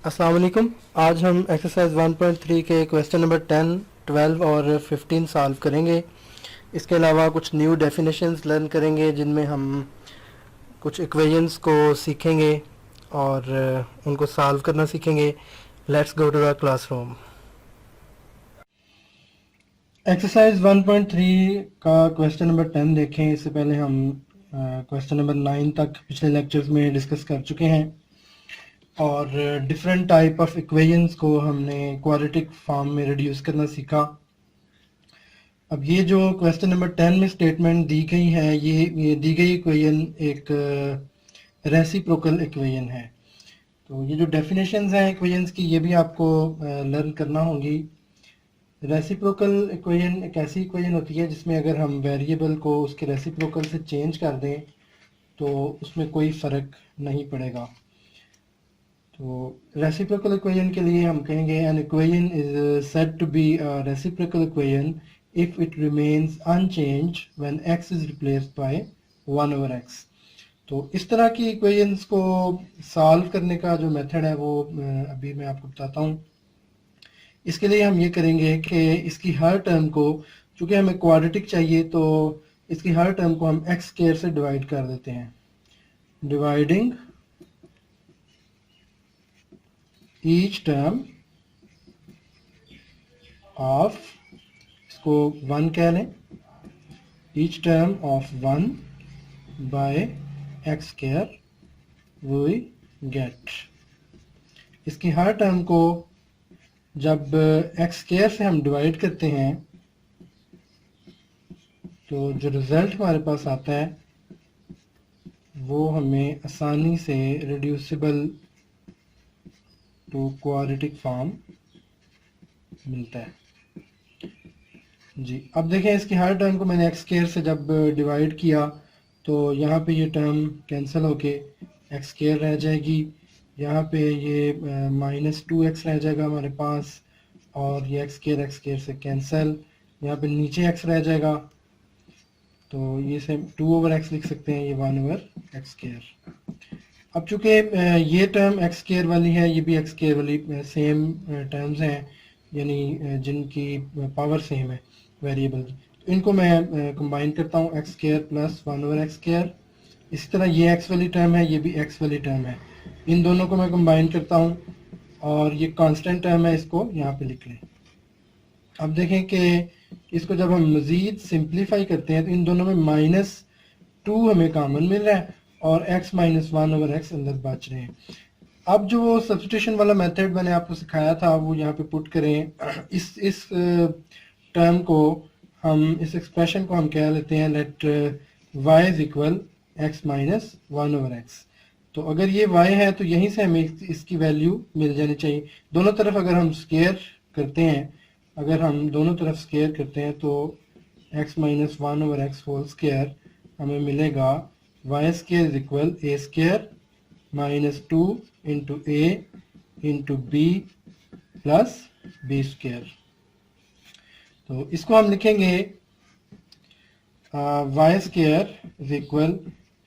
अस्सलाम वालेकुम। आज हम एक्सरसाइज 1.3 के क्वेश्चन नंबर 10, 12 और 15 सॉल्व करेंगे। इसके अलावा कुछ न्यू डेफिनेशंस लर्न करेंगे जिनमें हम कुछ इक्वेशंस को सीखेंगे और उनको सॉल्व करना सीखेंगे। Let's go to the classroom. Exercise 1.3 का क्वेश्चन नंबर 10 देखें। इससे पहले हम क्वेश्चन नंबर 9 तक पिछले लेक्चर्स में डिस्कस कर चुके हैं और डिफरेंट टाइप ऑफ इक्वेशंस को हमने क्वाड्रेटिक फॉर्म में रिड्यूस करना सीखा। अब ये जो क्वेश्चन नंबर 10 में स्टेटमेंट दी गई है, ये दी गई इक्वेशन एक रेसिप्रोकल इक्वेशन है। तो ये जो डेफिनेशंस हैं इक्वेशंस की, ये भी आपको लर्न करना होगी। रेसिप्रोकल इक्वेशन एक ऐसी इक्वेशन होती है जिसमें अगर हम वेरिएबल को उसके रेसिप्रोकल से चेंज कर दें तो उसमें कोई फ़र्क नहीं पड़ेगा। तो रेसिप्रोकल इक्वेशन के लिए हम कहेंगे an equation is said to be a reciprocal equation if it remains unchanged when x is replaced by 1/x। तो इस तरह की इक्वेशंस को सॉल्व करने का जो मेथड है वो अभी मैं आपको बताता हूँ। इसके लिए हम ये करेंगे कि इसकी हर टर्म को, चूँकि हमें क्वाड्रेटिक चाहिए, तो इसकी हर टर्म को हम x स्क्वायर से डिवाइड कर देते हैं। डिवाइडिंग each term of, इसको 1 कह लें, each term of 1 by x square we get। इसकी हर टर्म को जब x स्क्वायर से हम डिवाइड करते हैं तो जो रिज़ल्ट हमारे पास आता है वो हमें आसानी से रिड्यूसिबल टू क्वाड्रेटिक फॉर्म मिलता है जी। अब देखें, इसकी हर टर्म को मैंने एक्स स्क्वायर से जब डिवाइड किया तो यहाँ पे ये टर्म कैंसिल होके एक्स स्क्वायर रह जाएगी। यहाँ पे ये -2x रह जाएगा हमारे पास और ये एक्स स्क्वायर से कैंसिल। यहाँ पे नीचे x रह जाएगा तो ये से 2/x लिख सकते हैं, ये 1/x स्क्वायर। अब चूँकि ये टर्म एक्स स्क्वायर वाली है, ये भी एक्स स्क्वायर वाली सेम टर्म्स हैं, यानी जिनकी पावर सेम है वेरिएबल की, तो इनको मैं कंबाइन करता हूँ, x square plus 1/x square. इसी तरह ये एक्स वाली टर्म है, ये भी एक्स वाली टर्म है, इन दोनों को मैं कंबाइन करता हूँ और ये कांस्टेंट टर्म है, इसको यहाँ पे लिख लें। अब देखें कि इसको जब हम मज़ीद सिंप्लीफाई करते हैं तो इन दोनों में -2 हमें कॉमन मिल रहा है और x - 1/x अंदर बच रहे हैं। अब जो वो सब्स्टिट्यूशन वाला मेथड मैंने आपको सिखाया था वो यहाँ पे पुट करें। इस टर्म को हम, इस एक्सप्रेशन को हम कह लेते हैं let y is equal x - 1/x। तो अगर ये y है तो यहीं से हमें इसकी वैल्यू मिल जानी चाहिए। दोनों तरफ अगर हम स्क्वायर करते हैं, तो x - 1/x होल स्क्वायर हमें मिलेगा y square is equal a square -2 into a into b plus b square. तो इसको हम लिखेंगे y square is equal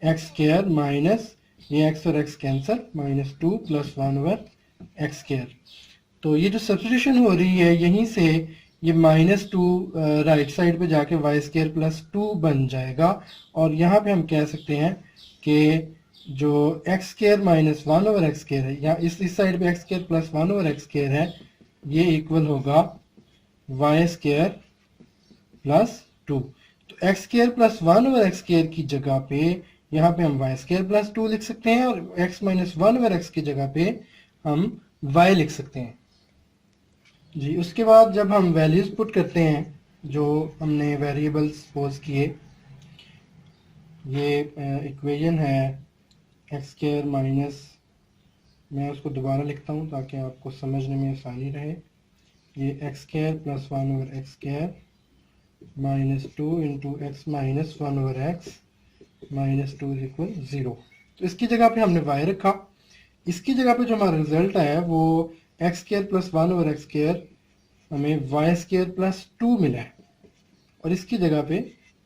x square minus ये x और x cancer, -2 plus 1/x square. तो ये जो सब्स्टिट्यूशन हो रही है यहीं से ये -2 राइट साइड पे जाके y स्क्वायर प्लस 2 बन जाएगा और यहाँ पे हम कह सकते हैं कि जो x square minus 1/x square है, या इस साइड पे x square plus 1/x square है, ये इक्वल होगा y स्क्वायर प्लस 2। तो x square plus 1/x square की जगह पे यहाँ पे हम y स्क्वायर प्लस 2 लिख सकते हैं और x - 1/x की जगह पे हम y लिख सकते हैं जी। उसके बाद जब हम वैल्यूज पुट करते हैं जो हमने वेरिएबल्स सपोज किए, ये इक्वेशन है एक्स स्क्वायर माइनस, मैं उसको दोबारा लिखता हूँ ताकि आपको समझने में आसानी रहे। ये x square plus 1/x square -2 into x - 1/x -2 is equal 0। तो इसकी जगह पे हमने y रखा। इसकी जगह पे जो हमारा रिजल्ट आया वो x square plus 1/x square हमें y स्क्वायर प्लस 2 मिला है और इसकी जगह पे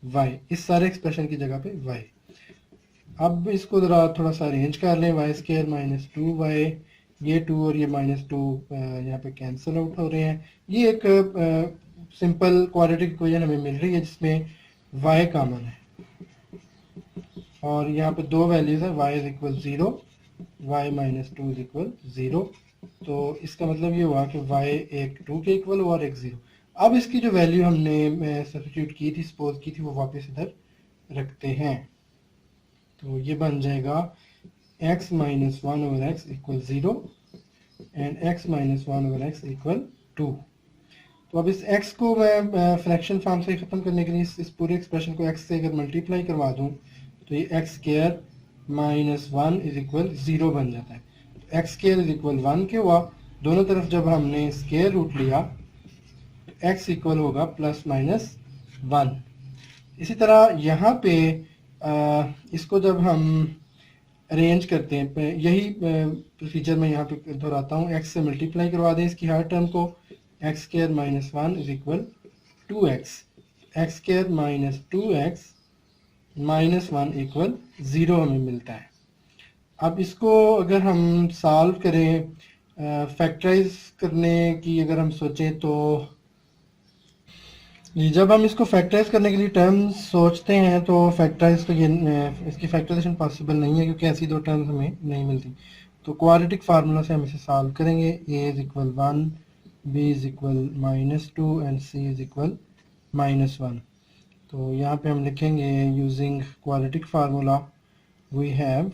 y, इस सारे एक्सप्रेशन की जगह पे y। अब इसको ज़रा थोड़ा सा अरेंज कर लें, वाई स्क्वायर माइनस 2y ये 2 और ये -2 यहाँ पे कैंसिल आउट हो रहे हैं। ये एक सिंपल क्वाड्रेटिक इक्वेशन हमें मिल रही है जिसमें y कॉमन है और यहाँ पे दो वैल्यूज है, y is equal 0, y -2 is equal 0। तो इसका मतलब ये हुआ कि y एक 2 के इक्वल हुआ और एक 0। अब इसकी जो वैल्यू हमने सब्स्टिट्यूट की थी, सपोज की थी, वो वापस इधर रखते हैं। तो ये बन जाएगा x - 1 over x equal 0 and x - 1 over x equal 2। तो अब इस x को मैं फ्रैक्शन फॉर्म से ख़त्म करने के लिए इस पूरे एक्सप्रेशन को x से अगर मल्टीप्लाई करवा दूं तो ये x स्क्वायर -1 इज इक्वल 0 बन जाता है। तो x स्क्वायर इज इक्वल 1 के हुआ, दोनों तरफ जब हमने स्क्वायर रूट लिया तो x इक्वल होगा +-1। इसी तरह यहाँ पे इसको जब हम अरेंज करते हैं, यही प्रोसीजर मैं यहाँ पे दोहराता हूँ, x से मल्टीप्लाई करवा दें इसकी हर टर्म को, x square -1 is equal 2x, x square -2x -1 equal 0 हमें मिलता है। अब इसको अगर हम सॉल्व करें, फैक्टराइज करने की अगर हम सोचें तो जी, जब हम इसको फैक्टराइज करने के लिए टर्म्स सोचते हैं तो फैक्टराइज तो ये इसकी फैक्टराइजेशन पॉसिबल नहीं है क्योंकि ऐसी दो टर्म्स हमें नहीं मिलती। तो क्वाड्रेटिक फार्मूला से हम इसे सॉल्व करेंगे। a is equal 1, b is equal -2 and c is equal -1। तो यहाँ पे हम लिखेंगे using quadratic formula we have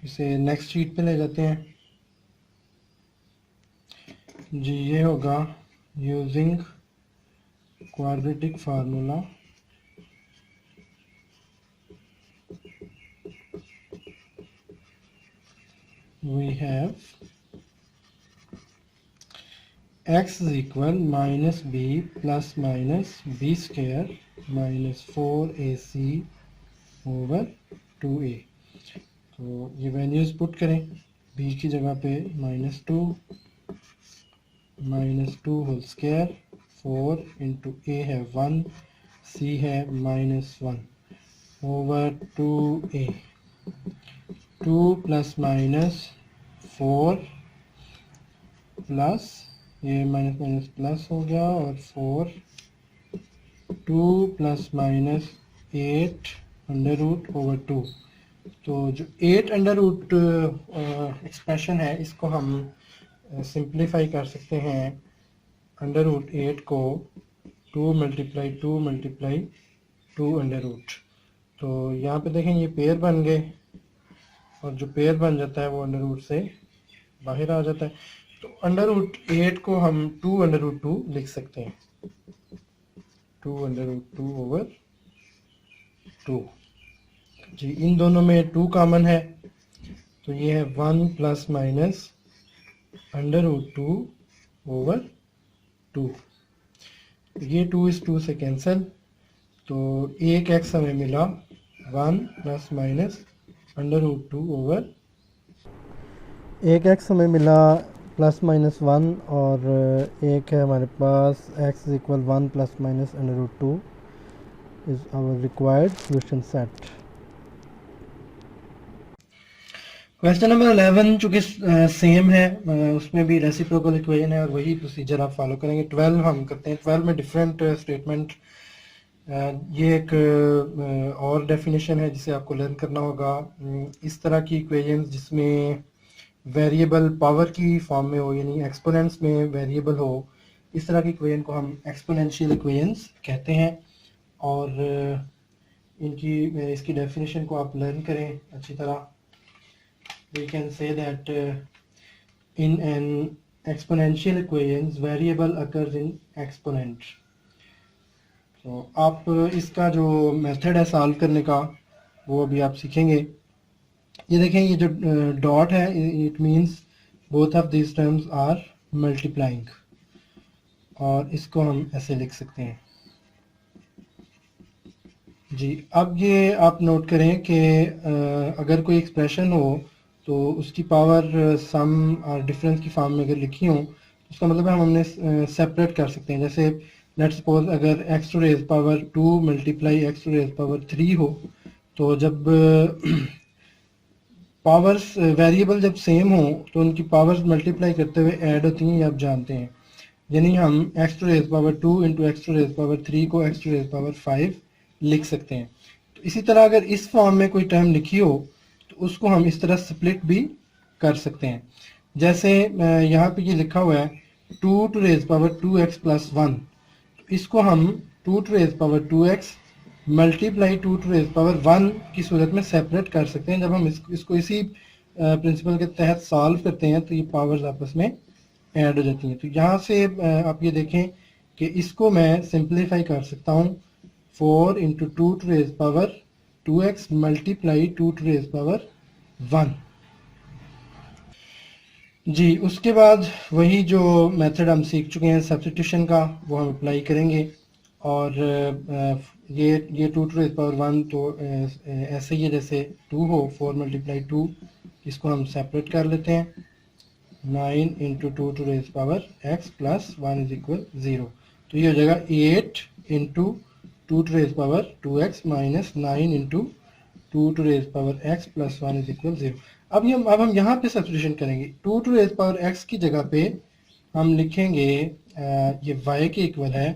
इसे नेक्स्ट शीट पे ले जाते हैं जी। ये होगा using quadratic formula we have x is equal -b plus -b square -4ac over 2a। तो ये वैल्यूज पुट करें, b की जगह पे -2 होल स्क्वायर, 4 इंटू a है 1, c है -1 ओवर 2a, 2 + -4 प्लस ये माइनस प्लस हो गया और 4, 2 ± 8 अंडर रूट ओवर 2। तो जो 8 अंडर रूट एक्सप्रेशन है इसको हम सिंप्लीफाई कर सकते हैं अंडर रूट 8 को 2 × 2 × 2 अंडर रूट। तो यहाँ पे देखें ये पेयर बन गए और जो पेयर बन जाता है वो अंडर रूट से बाहर आ जाता है। तो अंडर रूट 8 को हम 2 √ 2 लिख सकते हैं, 2 √ 2 ओवर 2। जी, इन दोनों में 2 कॉमन है तो ये है 1 ± अंडर रूट 2 ओवर 2। ये 2 इस 2 से कैंसिल, तो एक x हमें मिला 1 ± अंडर रूट 2 ओवर, एक x हमें मिला ±1 और एक है हमारे पास x = 1 ± under root 2 is our required solution set. Question number 11 चूँकि सेम है, उसमें भी रेसिप्रोकल इक्वेशन है और वही प्रोसीजर आप फॉलो करेंगे। 12 हम करते हैं। 12 में डिफरेंट स्टेटमेंट, ये एक और डेफिनेशन है जिसे आपको लर्न करना होगा। इस तरह की इक्वेशंस जिसमें वेरिएबल पावर की फॉर्म में हो, यानी एक्सपोनेंट्स में वेरिएबल हो, इस तरह की इक्वेशन को हम एक्सपोनेंशियल इक्वेशंस कहते हैं। और इसकी डेफिनेशन को आप लर्न करें अच्छी तरह। We can say that in an exponential equation variable occurs in exponent। तो आप इसका जो मेथड है सॉल्व करने का वो अभी आप सीखेंगे। ये देखें, ये जो डॉट है it means both of this terms are multiplying, और इसको हम ऐसे लिख सकते हैं जी। अब ये आप नोट करें कि अगर कोई एक्सप्रेशन हो तो उसकी पावर सम और डिफरेंस की फॉर्म में अगर लिखी हो तो उसका मतलब है हम हमने सेपरेट कर सकते हैं। जैसे लेट्स सपोज अगर x⁻⁴ 2 × x⁻³ हो तो जब पावर्स वेरिएबल जब सेम हो तो उनकी पावर्स मल्टीप्लाई करते हुए ऐड होती हैं, ये आप जानते हैं। यानी हम x to raise power 2 into x to raise power 3 को एक्स टू रेज पावर 5 लिख सकते हैं। तो इसी तरह अगर इस फॉर्म में कोई टर्म लिखी हो तो उसको हम इस तरह स्प्लिट भी कर सकते हैं। जैसे यहाँ पे ये लिखा हुआ है 2 to raise power 2x plus 1, तो इसको हम 2 to raise power 2x multiply 2 to raise power 1 की सूरत में सेपरेट कर सकते हैं। जब हम इसको इसी प्रिंसिपल के तहत सॉल्व करते हैं तो ये पावर्स आपस में ऐड हो जाती हैं। तो यहाँ से आप ये देखें कि इसको मैं सिंप्लीफाई कर सकता हूँ 4 into 2 to raise power 2x multiply 2 to raise power 1। जी, उसके बाद वही जो मेथड हम सीख चुके हैं सब्स्टिट्यूशन का वो हम अप्लाई करेंगे। और ये 2 टू रेज पावर 1 तो ऐसे ही है जैसे 2 हो, 4 मल्टीप्लाई 2, इसको हम सेपरेट कर लेते हैं 9 into 2 to raise power x plus 1 is equal 0। तो ये हो जाएगा 8 into 2 to raise power 2x minus 9 into 2 to raise power x plus 1 is equal 0। अब हम यहाँ पे सब्स्टिट्यूशन करेंगे। 2 टू रेज पावर x की जगह पे हम लिखेंगे ये y के इक्वल है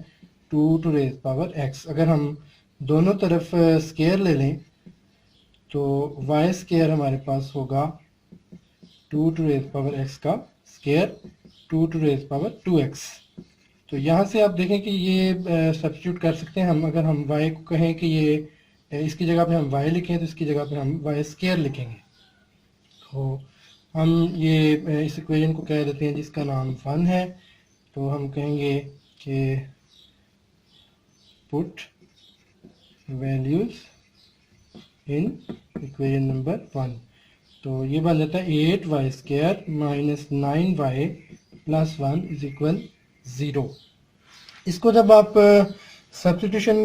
2 टू रेज पावर x। अगर हम दोनों तरफ स्केयर ले लें तो y स्केयर हमारे पास होगा 2 टू रेज पावर x का square 2 to raise power 2x। तो यहाँ से आप देखें कि ये सब्स्टिट्यूट कर सकते हैं हम। अगर हम y को कहें कि ये इसकी जगह पे हम y लिखें तो इसकी जगह पे हम y स्केयर लिखेंगे। तो हम ये इस इक्वेशन को कह देते हैं जिसका नाम 1 है। तो हम कहेंगे कि put values in equation number 1। तो ये बन जाता है 8y square minus 9y plus 1 is equal 0। इसको जब आप सब्स्टिट्यूशन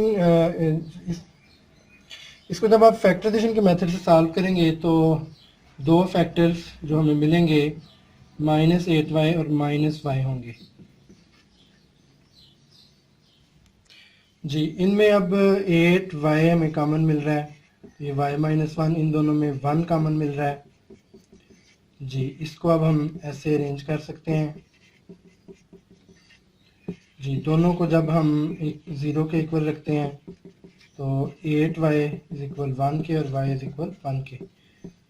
इसको जब आप फैक्टराइजेशन के मेथड से सॉल्व करेंगे तो दो फैक्टर्स जो हमें मिलेंगे -8y और -y होंगे। जी, इनमें अब 8y हमें कॉमन मिल रहा है, ये y माइनस 1, इन दोनों में 1 कॉमन मिल रहा है। जी, इसको अब हम ऐसे अरेंज कर सकते हैं। जी, दोनों को जब हम 0 के इक्वल रखते हैं तो 8y इज इक्वल 1 के और y इज इक्वल 1 के।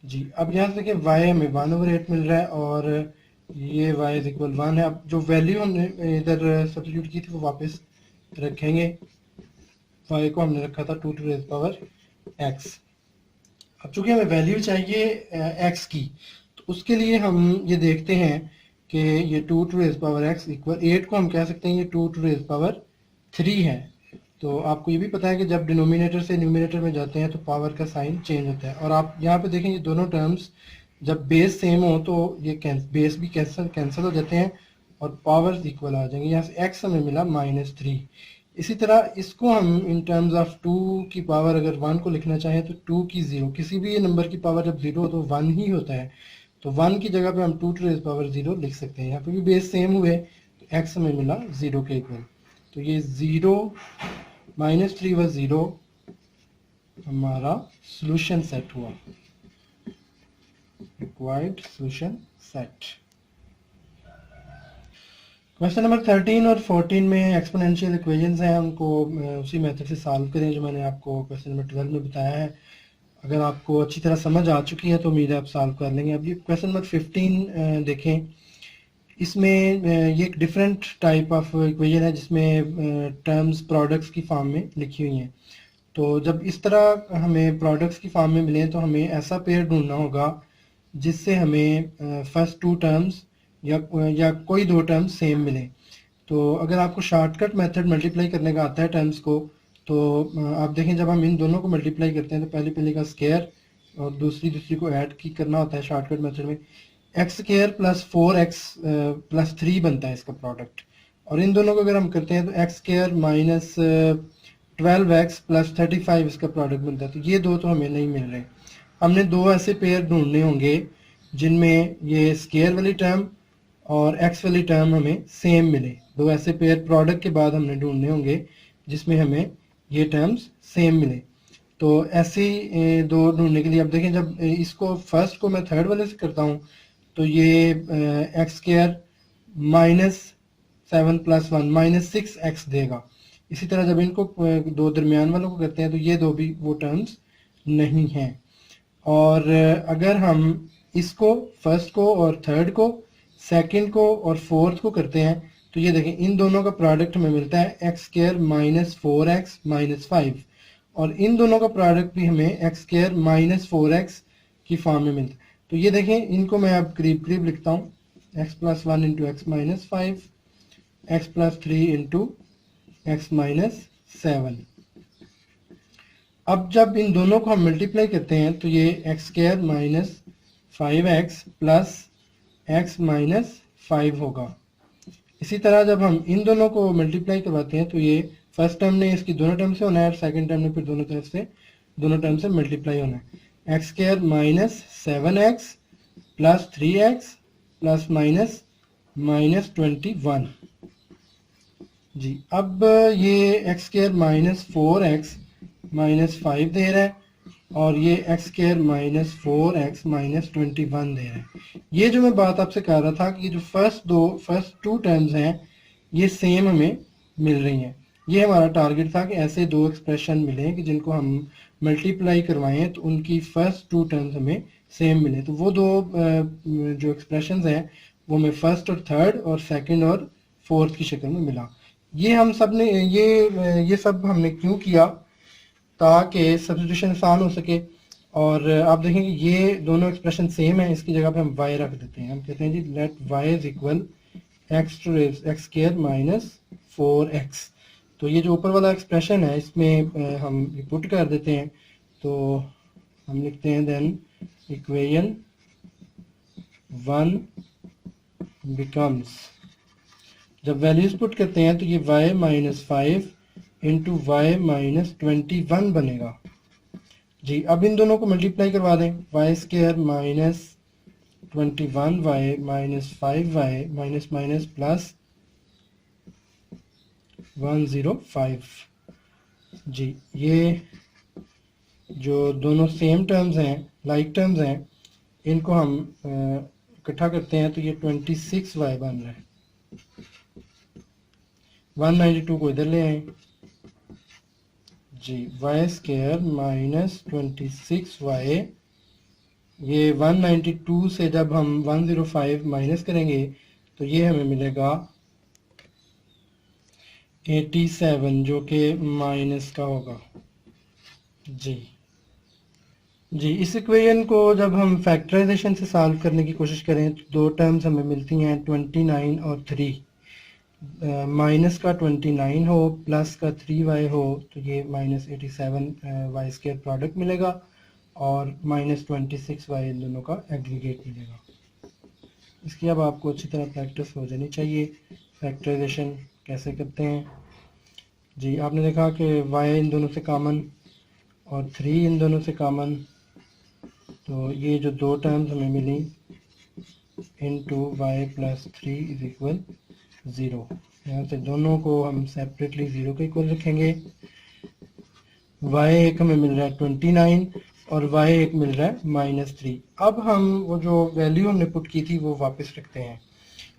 जी, अब यहाँ से देखिए y हमें 1/8 मिल रहा है और ये y इज इक्वल 1 है। अब जो वैल्यू हमने इधर सब्स्टिट्यूट की थी वो वापस रखेंगे। y को हमने रखा था 2 टू रेज पावर x। अब चूंकि हमें वैल्यू चाहिए x की, तो उसके लिए हम ये देखते हैं कि ये 2 to raise power x equal 8 को हम कह सकते हैं ये 2 टू रेज पावर 3 है। तो आपको ये भी पता है कि जब डिनोमिनेटर से न्यूमिनेटर में जाते हैं तो पावर का साइन चेंज होता है। और आप यहाँ पे देखें ये दोनों टर्म्स जब बेस सेम हो तो ये बेस भी कैंसिल हो जाते हैं और पावर्स इक्वल आ जाएंगे। यहाँ से x हमें मिला -3। इसी तरह इसको हम इन टर्म्स ऑफ 2 की पावर अगर 1 को लिखना चाहें तो 2 की 0, किसी भी नंबर की पावर जब 0 हो तो 1 ही होता है। तो 1 की जगह पे हम 2 टू रेज पावर 0 लिख सकते हैं। यहाँ पे भी बेस सेम हुए तो x हमें मिला 0 के इक्वल। तो ये 0 -3 व 0 हमारा सॉल्यूशन सेट हुआ, required solution set. Question number 13 और 14 में एक्सपोनेंशियल इक्वेशंस हैं, उनको उसी मेथड से सॉल्व करें जो मैंने आपको क्वेश्चन नंबर 12 में बताया है। अगर आपको अच्छी तरह समझ आ चुकी है तो उम्मीद है आप सॉल्व कर लेंगे। अब ये क्वेश्चन नंबर 15 देखें। इसमें ये एक डिफरेंट टाइप ऑफ इक्वेशन है जिसमें टर्म्स प्रोडक्ट्स की फॉर्म में लिखी हुई हैं। तो जब इस तरह हमें प्रोडक्ट्स की फॉर्म में मिले तो हमें ऐसा पेयर ढूंढना होगा जिससे हमें फर्स्ट 2 टर्म्स या कोई 2 टर्म्स सेम मिले। तो अगर आपको शॉर्टकट मेथड मल्टीप्लाई करने का आता है टर्म्स को तो आप देखें जब हम इन दोनों को मल्टीप्लाई करते हैं तो पहले का स्क्वायर और दूसरी को ऐड की करना होता है शॉर्टकट मेथड में। X square plus 4x plus 3 बनता है इसका प्रोडक्ट। और इन दोनों को अगर हम करते हैं तो x square minus 12x plus 35 इसका प्रोडक्ट बनता है। तो ये दो तो हमें नहीं मिल रहे। हमने 2 ऐसे पेयर ढूंढने होंगे जिनमें ये स्क्वायर वाली टर्म और x वाली टर्म हमें सेम मिले। 2 ऐसे पेयर प्रोडक्ट के बाद हमने ढूंढने होंगे जिसमें हमें ये टर्म्स सेम मिले। तो ऐसे दो ढूंढने के लिए अब देखें, जब इसको फर्स्ट को मैं थर्ड वाले से करता हूँ तो ये एक्स स्क्वायर माइनस 7+1 -6x देगा। इसी तरह जब इनको दो दरमियान वालों को करते हैं तो ये दो भी वो टर्म्स नहीं हैं। और अगर हम इसको फर्स्ट को और थर्ड को, सेकंड को और फोर्थ को करते हैं तो ये देखें इन दोनों का प्रोडक्ट हमें मिलता है एक्स स्क्वायर -4x -5, और इन दोनों का प्रोडक्ट भी हमें एक्स स्क्वायर -4x की फॉर्म में मिलता है। तो ये देखें इनको मैं अब करीब करीब लिखता हूँ, x+1 into x -5, x+3 into x -7। अब जब इन दोनों को हम मल्टीप्लाई करते हैं तो ये x square -5x plus x -5 होगा। इसी तरह जब हम इन दोनों को मल्टीप्लाई करवाते हैं तो ये फर्स्ट टर्म ने इसकी दोनों टर्म से होना है और सेकंड टर्म ने फिर दोनों टर्म से मल्टीप्लाई होना है। X square -7x plus 3x plus -21 जी। अब ये एक्स स्क्वायर -4x -5 दे रहा है और ये एक्स स्क्वायर -4x -21 दे रहा है। ये जो मैं बात आपसे कह रहा था कि जो फर्स्ट टू टर्म्स हैं ये सेम हमें मिल रही हैं। ये हमारा टारगेट था कि ऐसे दो एक्सप्रेशन मिलें कि जिनको हम मल्टीप्लाई करवाएं तो उनकी फर्स्ट टू टर्म्स हमें सेम मिले। तो वो दो जो एक्सप्रेशंस हैं वो हमें फर्स्ट और थर्ड और सेकंड और फोर्थ की शक्ल में मिला। ये हम सब ने ये सब हमने क्यों किया, ताकि सब्स्टिट्यूशन आसान हो सके। और आप देखेंगे ये दोनों एक्सप्रेशन सेम है, इसकी जगह पे हम y रख देते हैं। हम कहते हैं जी let y is equal x square -4x। तो ये जो ऊपर वाला एक्सप्रेशन है इसमें हम पुट कर देते हैं। तो हम लिखते हैं देन इक्वेशन 1 बिकम्स, जब वैल्यूज पुट करते हैं तो ये y -5 इंटू वाई -21 बनेगा जी। अब इन दोनों को मल्टीप्लाई करवा दें, y square -21y -5y minus minus plus 105 जी। ये जो दोनों सेम टर्म्स हैं, लाइक टर्म्स हैं, इनको हम इकट्ठा करते हैं तो ये 26y बन रहा है। 192 को इधर ले आए जी, वाई स्क्वायर -26y, ये 192 से जब हम 105 माइनस करेंगे तो ये हमें मिलेगा 87 जो कि माइनस का होगा जी। इस इक्वेशन को जब हम फैक्टराइजेशन से सॉल्व करने की कोशिश करें तो दो टर्म्स हमें मिलती हैं 29 और 3। माइनस का 29 हो प्लस का 3y हो तो ये -87 वाई स्क्वायर प्रोडक्ट मिलेगा और -26y इन दोनों का एग्रीगेट मिलेगा। इसकी अब आपको अच्छी तरह प्रैक्टिस हो जानी चाहिए फैक्टराइजेशन कैसे करते हैं जी। आपने देखा कि y इन दोनों से कॉमन और 3 इन दोनों से कॉमन, तो ये जो दो टर्म्स हमें मिली into y plus 3 is equal 0। यहाँ से दोनों को हम सेपरेटली 0 के इक्वल रखेंगे। y एक हमें मिल रहा है 29 और y एक मिल रहा है -3। अब हम वो जो वैल्यू हमने पुट की थी वो वापस रखते हैं।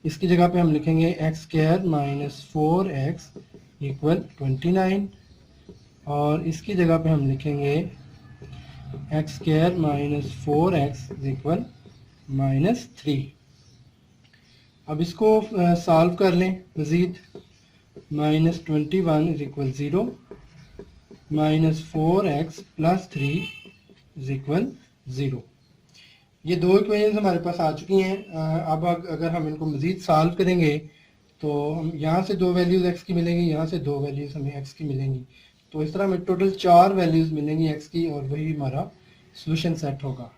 इसकी जगह पे हम लिखेंगे एक्स स्क्वायर -4x इक्वल 29 और इसकी जगह पे हम लिखेंगे एक्स स्क्वायर -4x इक्वल -3। अब इसको सॉल्व कर लें मज़ीद। -21 is equal 0, -4x plus 3 is equal 0। ये दो इक्वेशंस हमारे पास आ चुकी हैं। अब अगर हम इनको मज़ीद सॉल्व करेंगे तो हम यहाँ से दो वैल्यूज़ x की मिलेंगी, यहाँ से दो वैल्यूज़ हमें x की मिलेंगी। तो इस तरह हमें टोटल 4 वैल्यूज़ मिलेंगी x की और वही हमारा सोल्यूशन सेट होगा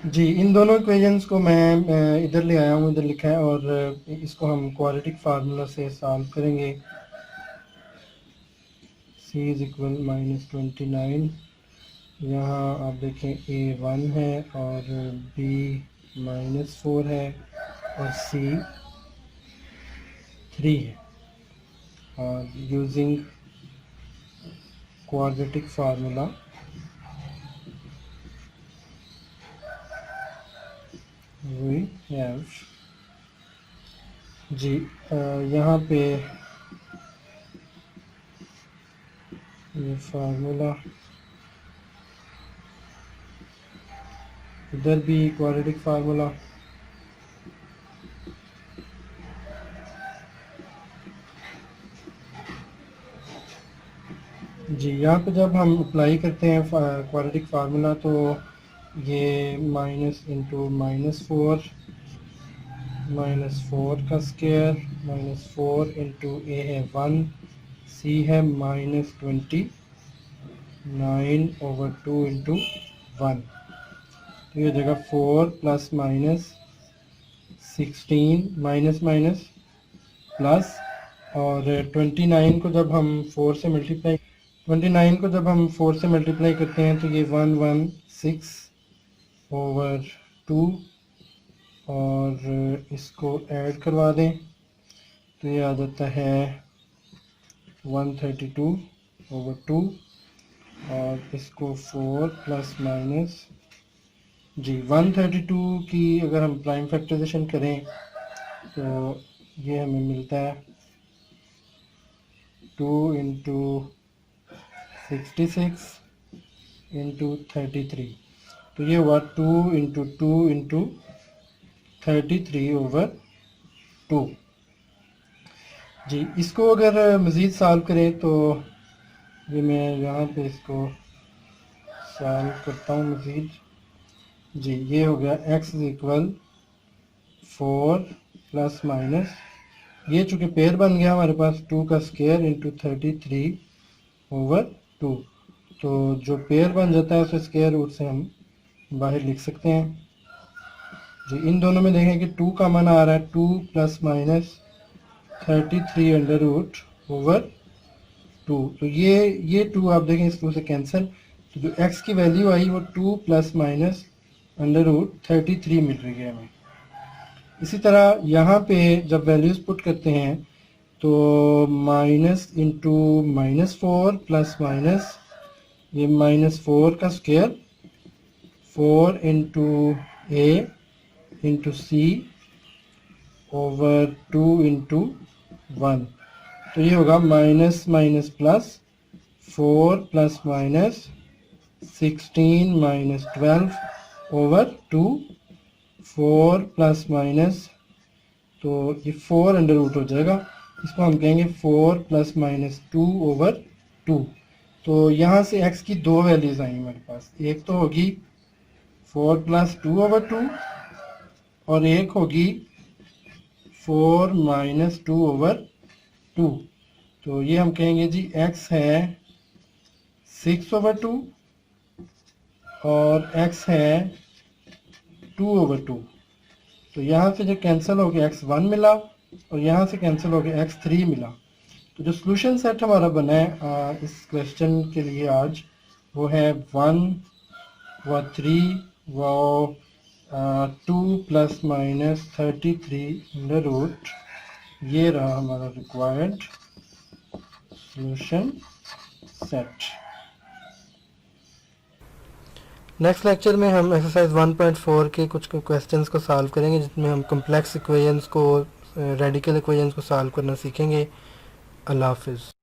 जी। इन दोनों इक्वेशंस को मैं इधर ले आया हूँ, इधर लिखा है, और इसको हम क्वाड्रेटिक फार्मूला से सॉल्व करेंगे। c इज इक्वल -29, यहाँ आप देखें a 1 है और b -4 है और c 3 है। और using quadratic formula we have जी यहाँ पे ये फार्मूला, इधर भी क्वाड्रेटिक फार्मूला, जी यहाँ पे जब हम अप्लाई करते हैं क्वाड्रेटिक फार्मूला तो ये माइनस इंटू -4 का स्क्वायर -4 इंटू ए है 1, सी है -29/2 इंटू 1, तो ये जगह 4 plus minus 16 minus minus plus, और 29 को जब हम 4 से मल्टीप्लाई 29 को जब हम 4 से मल्टीप्लाई करते हैं तो ये 116/2, और इसको ऐड करवा दें तो ये आ जाता है 132/2, और इसको 4 प्लस माइनस जी 132 की अगर हम प्राइम फैक्टराइजेशन करें तो ये हमें मिलता है 2 इंटू 66 इंटू 33, तो ये हुआ 2 इंटू 2 इंटू 33/2। जी इसको अगर मज़ीद सॉल्व करें तो ये मैं यहाँ पे इसको सॉल्व करता हूँ मज़ीद। जी ये हो गया x इक्वल 4 प्लस माइनस, ये चूँकि पेयर बन गया हमारे पास 2 का स्क्वायर इंटू 33/2, तो जो पेयर बन जाता है उसे स्क्वायर रूट से हम बाहर लिख सकते हैं। जी इन दोनों में देखें कि 2 का मान आ रहा है 2 प्लस माइनस 33/2, तो ये 2 आप देखें इस 2 से कैंसिल, तो जो x की वैल्यू आई वो 2 प्लस माइनस √33 मिल रही है हमें। इसी तरह यहाँ पे जब वैल्यूज़ पुट करते हैं तो माइनस इंटू -4 प्लस माइनस ये -4 का स्क्वायर 4 इंटू ए इंटू सी ओवर 2 इंटू 1, तो ये होगा minus minus plus 4 plus minus 16 minus 12/2, 4 plus minus, तो ये 4 अंडर रूट हो जाएगा, इसको हम कहेंगे 4 प्लस माइनस 2/2। तो यहाँ से x की दो वैल्यूज़ आई हमारे पास, एक तो होगी 4 प्लस 2/2 और एक होगी 4 माइनस 2/2, तो ये हम कहेंगे जी x है 6/2 और x है 2/2, तो यहाँ से जो कैंसिल हो गया x1 मिला और यहाँ से कैंसिल हो गया x3 मिला। तो जो सॉल्यूशन सेट हमारा बना है इस क्वेश्चन के लिए आज वो है 1 व 3 व 2 प्लस माइनस 33/रूट, ये रहा हमारा required solution set. Next lecture में हम एक्सरसाइज 1.4 के कुछ क्वेश्चंस को सॉल्व करेंगे जिसमें हम कम्प्लेक्स इक्वेशंस को रेडिकल इक्वेशंस को सॉल्व करना सीखेंगे। अल्लाह हाफिज़।